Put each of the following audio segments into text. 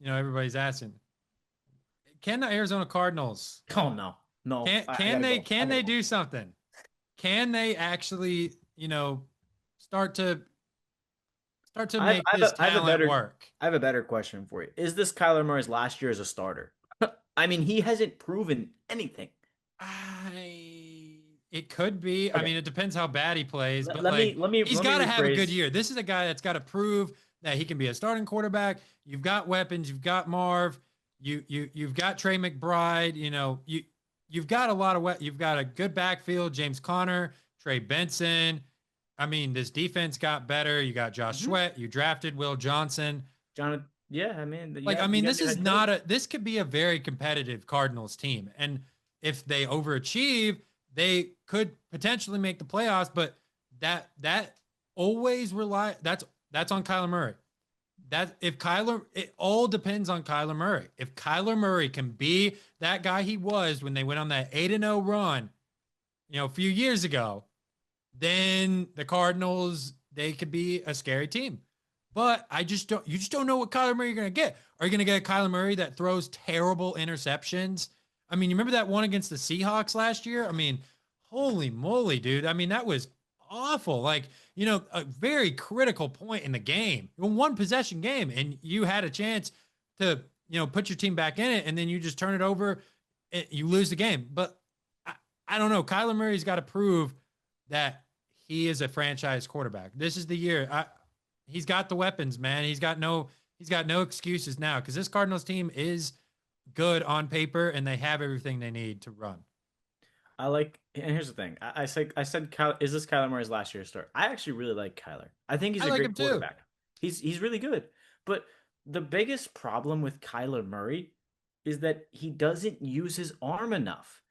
everybody's asking, can the Arizona Cardinals? Oh no. Can they do something? Can they actually, start to make this talent work? I have a better question for you. Is this Kyler Murray's last year as a starter? I mean, he hasn't proven anything. It could be. Okay. I mean, it depends how bad he plays, but he's got to have a good year. This is a guy that's got to prove that he can be a starting quarterback. You've got weapons. You've got Marv. You've got Trey McBride. You've got a lot of you've got a good backfield. James Conner, Trey Benson. I mean, this defense got better. You got Josh Sweat. You drafted Will Johnson. Yeah, I mean, this could be a very competitive Cardinals team, and if they overachieve, they could potentially make the playoffs. But that always that's on Kyler Murray. It all depends on Kyler Murray. If Kyler Murray can be that guy he was when they went on that 8-0 run, a few years ago, then the Cardinals, they could be a scary team. But you just don't know what Kyler Murray you're going to get. Are you going to get a Kyler Murray that throws terrible interceptions? I mean, you remember that one against the Seahawks last year? I mean, holy moly, dude. I mean, that was awful. Like, a very critical point in the game. One possession game, and you had a chance to, put your team back in it, and then you just turn it over, and you lose the game. But I don't know. Kyler Murray's got to prove that he is a franchise quarterback. This is the year. He's got the weapons, man. He's got no excuses now, because this Cardinals team is good on paper, and they have everything they need to run. And here's the thing. I said, is this Kyler Murray's last year start? I actually really like Kyler. I think he's a great quarterback. He's really good. But the biggest problem with Kyler Murray is that he doesn't use his arm enough.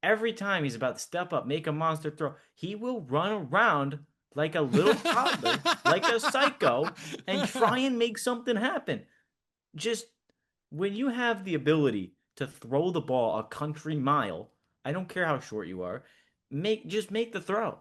Every time he's about to step up, make a monster throw, he will run around like a little toddler, like a psycho, and try and make something happen. Just when you have the ability to throw the ball a country mile, I don't care how short you are, just make the throw.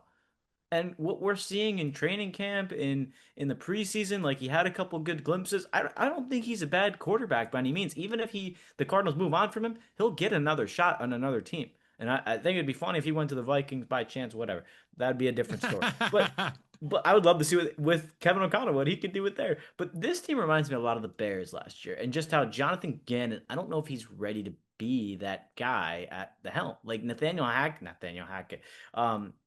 And what we're seeing in training camp, in the preseason, like, he had a couple good glimpses. I don't think he's a bad quarterback by any means. Even if the Cardinals move on from him, he'll get another shot on another team. And I think it'd be funny if he went to the Vikings by chance, whatever. That'd be a different story. But I would love to see with Kevin O'Connell what he could do with there. But this team reminds me a lot of the Bears last year, and just how Jonathan Gannon, I don't know if he's ready to be that guy at the helm. Like Nathaniel Hackett.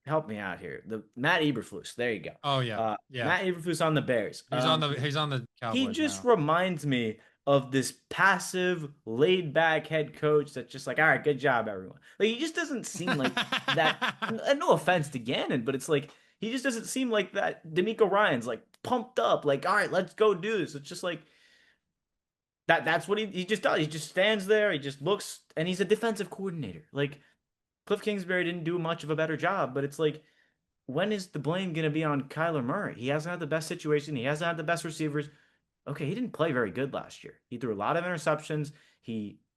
Help me out here. Matt Eberflus. There you go. Oh yeah. Yeah. Matt Eberflus on the Bears. He's on the Cowboys. He just reminds me of this passive, laid-back head coach that's just like, all right, good job, everyone. Like, he just doesn't seem like that. And no offense to Gannon, but it's like, he just doesn't seem like that. D'Amico Ryan's like pumped up, like, all right, let's go do this. It's just like that's what he just does. He just stands there, he just looks, and he's a defensive coordinator. Like, Cliff Kingsbury didn't do much of a better job, but it's like, when is the blame going to be on Kyler Murray? He hasn't had the best situation. He hasn't had the best receivers. Okay, he didn't play very good last year. He threw a lot of interceptions.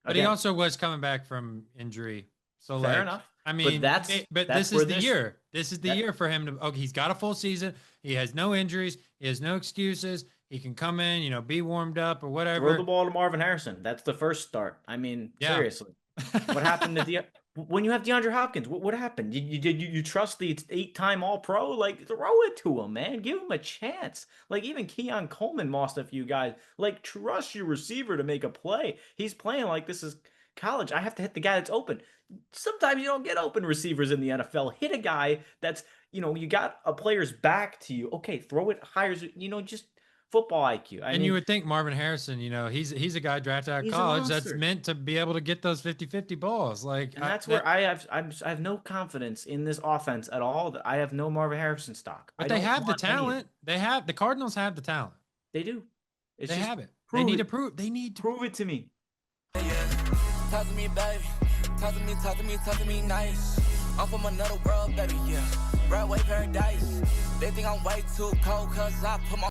But he also was coming back from injury. So fair enough. I mean, but this is the year. This is the year for him to. Okay, he's got a full season. He has no injuries. He has no excuses. He can come in, be warmed up or whatever. Throw the ball to Marvin Harrison. That's the first start. I mean, seriously, what happened to when you have DeAndre Hopkins? What happened? You trust the 8-time All-Pro? Like, throw it to him, man. Give him a chance. Like, even Keon Coleman lost a few guys. Like, trust your receiver to make a play. He's playing like this is college. I have to hit the guy that's open. Sometimes you don't get open receivers in the NFL. Hit a guy that's, you got a player's back to you. Okay, throw it higher. Just football IQ. I mean, you would think Marvin Harrison, he's a guy drafted out of college that's meant to be able to get those 50-50 balls. Like, and that's where I have no confidence in this offense at all. That I have no Marvin Harrison stock. But they have the talent. The Cardinals have the talent. They do. They have it. They need to prove. They need to prove it to me. Talk to me, baby. Talk to me nice. I'm from another world, baby, yeah. Broadway paradise. They think I'm way too cold, cause I put my